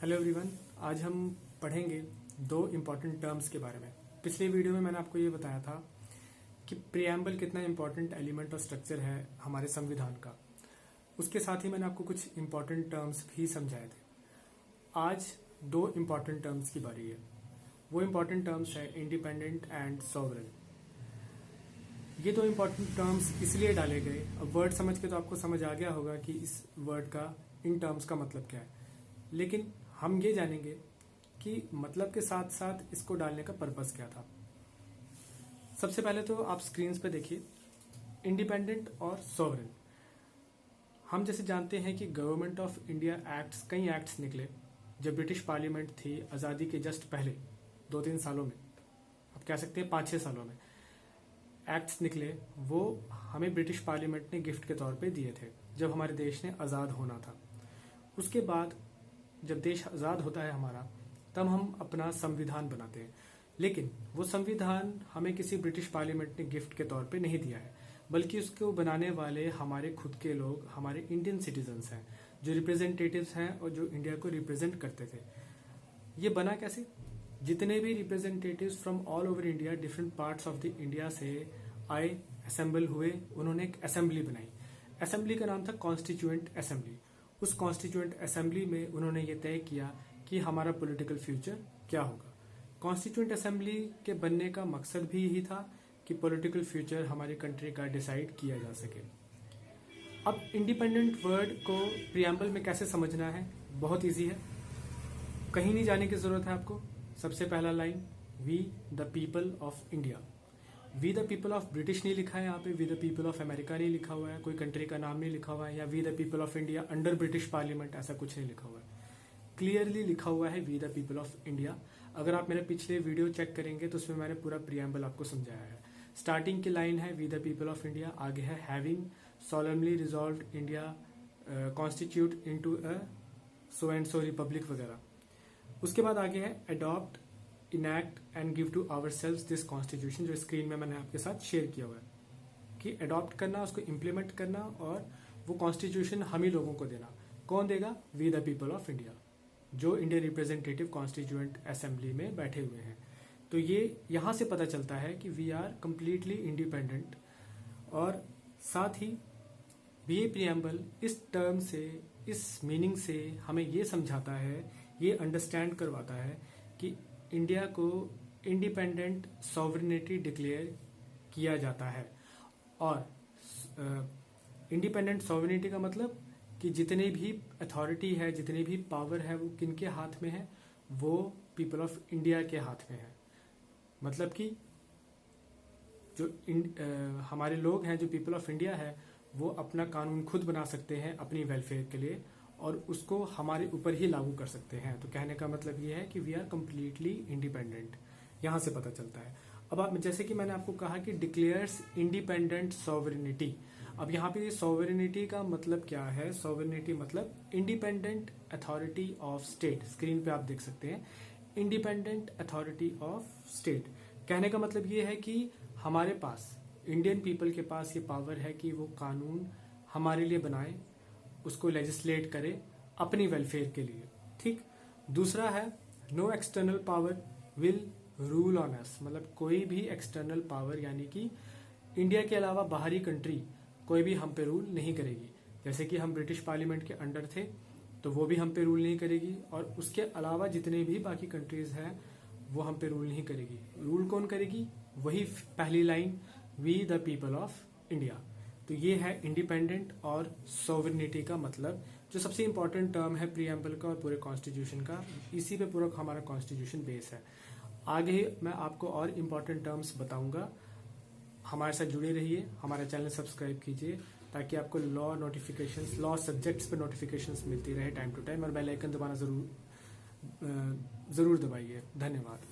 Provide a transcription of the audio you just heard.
Hello everyone. आज हम पढ़ेंगे दो इम्पॉर्टेंट टर्म्स के बारे में। पिछले वीडियो में मैंने आपको ये बताया था कि प्रियम्बल कितना इम्पॉर्टेंट एलिमेंट और स्ट्रक्चर है हमारे संविधान का। उसके साथ ही मैंने आपको कुछ इम्पॉर्टेंट टर्म्स भी समझाए थे। आज दो इम्पॉर्टेंट टर्म्स की बारी है। वो इम्पॉर्टेंट टर्म्स है इंडिपेंडेंट एंड सॉवरेन। ये दो इम्पॉर्टेंट टर्म्स इसलिए डाले गए, अब वर्ड समझ के तो आपको समझ आ गया होगा कि इस वर्ड का, इन टर्म्स का मतलब क्या है, लेकिन हम ये जानेंगे कि मतलब के साथ साथ इसको डालने का पर्पस क्या था। सबसे पहले तो आप स्क्रीन पे देखिए इंडिपेंडेंट और सॉवरेन। हम जैसे जानते हैं कि गवर्नमेंट ऑफ इंडिया एक्ट्स, कई एक्ट्स निकले जब ब्रिटिश पार्लियामेंट थी आज़ादी के जस्ट पहले 2-3 सालों में, आप कह सकते हैं 5-6 सालों में एक्ट्स निकले। वो हमें ब्रिटिश पार्लियामेंट ने गिफ्ट के तौर पे दिए थे जब हमारे देश ने आज़ाद होना था। उसके बाद जब देश आज़ाद होता है हमारा, तब हम अपना संविधान बनाते हैं। लेकिन वो संविधान हमें किसी ब्रिटिश पार्लियामेंट ने गिफ्ट के तौर पे नहीं दिया है, बल्कि उसको बनाने वाले हमारे खुद के लोग, हमारे इंडियन सिटीजन्स हैं, जो रिप्रेजेंटेटिव्स हैं और जो इंडिया को रिप्रेजेंट करते थे। ये बना कैसे? जितने भी representatives from all over India, different parts of the India से आए, असेंबल हुए, उन्होंने एक असेंबली बनाई। असेंबली का नाम था कॉन्स्टिट्यूएंट असेंबली। उस कॉन्स्टिट्यूएंट असेंबली में उन्होंने ये तय किया कि हमारा पॉलिटिकल फ्यूचर क्या होगा। कॉन्स्टिट्यूएंट असेंबली के बनने का मकसद भी यही था कि पॉलिटिकल फ्यूचर हमारी कंट्री का डिसाइड किया जा सके। अब इंडिपेंडेंट वर्ड को प्रियम्बल में कैसे समझना है, बहुत इजी है, कहीं नहीं जाने की जरूरत है आपको। सबसे पहला line, we the people of India. We the people of British नहीं लिखा है यहाँ पे, we the people of America नहीं लिखा हुआ है, कोई कंट्री का नाम नहीं लिखा हुआ है, या we the people of India under British parliament, ऐसा कुछ नहीं लिखा हुआ है। क्लियरली लिखा हुआ है we the people of India. अगर आप मेरे पिछले वीडियो चेक करेंगे तो उसमें मैंने पूरा प्रियम्बल आपको समझाया है। स्टार्टिंग की लाइन है we the people of India, आगे है having solemnly resolved India constitute into a so and so republic वगैरह। उसके बाद आगे है adopt, enact and give to ourselves this constitution, जो स्क्रीन में मैंने आपके साथ शेयर किया हुआ है कि अडॉप्ट करना, उसको इम्प्लीमेंट करना और वो कॉन्स्टिट्यूशन हम ही लोगों को देना। कौन देगा? We the people of India, जो इंडियन रिप्रेजेंटेटिव कॉन्स्टिट्यूएंट असेंबली में बैठे हुए हैं। तो ये यहां से पता चलता है कि वी आर कंप्लीटली इंडिपेंडेंट। और साथ ही ये प्रियम्बल इस टर्म से, इस मीनिंग से हमें ये समझाता है, ये अंडरस्टैंड करवाता है कि इंडिया को इंडिपेंडेंट सॉवरेनिटी डिक्लेयर किया जाता है। और इंडिपेंडेंट सॉवरेनिटी का मतलब कि जितने भी अथॉरिटी है, जितनी भी पावर है, वो किनके हाथ में है? वो पीपल ऑफ इंडिया के हाथ में है। मतलब कि जो हमारे लोग हैं, जो पीपल ऑफ इंडिया है, वो अपना कानून खुद बना सकते हैं अपनी वेलफेयर के लिए, और उसको हमारे ऊपर ही लागू कर सकते हैं। तो कहने का मतलब ये है कि वी आर कंप्लीटली इंडिपेंडेंट, यहां से पता चलता है। अब आप, जैसे कि मैंने आपको कहा कि डिक्लेयर्स इंडिपेंडेंट सॉवरेनिटी। अब यहाँ पे सॉवरेनिटी का मतलब क्या है? सॉवरेनिटी मतलब independent authority of state. Screen पे आप देख सकते हैं इंडिपेंडेंट अथॉरिटी ऑफ स्टेट। कहने का मतलब ये है कि हमारे पास, इंडियन पीपल के पास ये पावर है कि वो कानून हमारे लिए बनाए, उसको लेजिस्लेट करे अपनी वेलफेयर के लिए। ठीक। दूसरा है no external power will rule on us. मतलब कोई भी एक्सटर्नल पावर, यानी कि इंडिया के अलावा बाहरी कंट्री कोई भी हम पे रूल नहीं करेगी। जैसे कि हम ब्रिटिश पार्लियामेंट के अंडर थे, तो वो भी हम पे रूल नहीं करेगी, और उसके अलावा जितने भी बाकी कंट्रीज हैं वो हम पे रूल नहीं करेगी। रूल कौन करेगी? वही पहली line, we the people of India. तो ये है इंडिपेंडेंट और सॉवरेनिटी का मतलब, जो सबसे इंपॉर्टेंट टर्म है प्रियम्बल का और पूरे कॉन्स्टिट्यूशन का। इसी पे पूरा हमारा कॉन्स्टिट्यूशन बेस है। आगे मैं आपको और इम्पोर्टेंट टर्म्स बताऊंगा। हमारे साथ जुड़े रहिए, हमारा चैनल सब्सक्राइब कीजिए ताकि आपको लॉ नोटिफिकेशंस, लॉ सब्जेक्ट्स पे नोटिफिकेशंस मिलती रहे टाइम टू टाइम, और बेल आइकन दबाना जरूर दबाइए। धन्यवाद।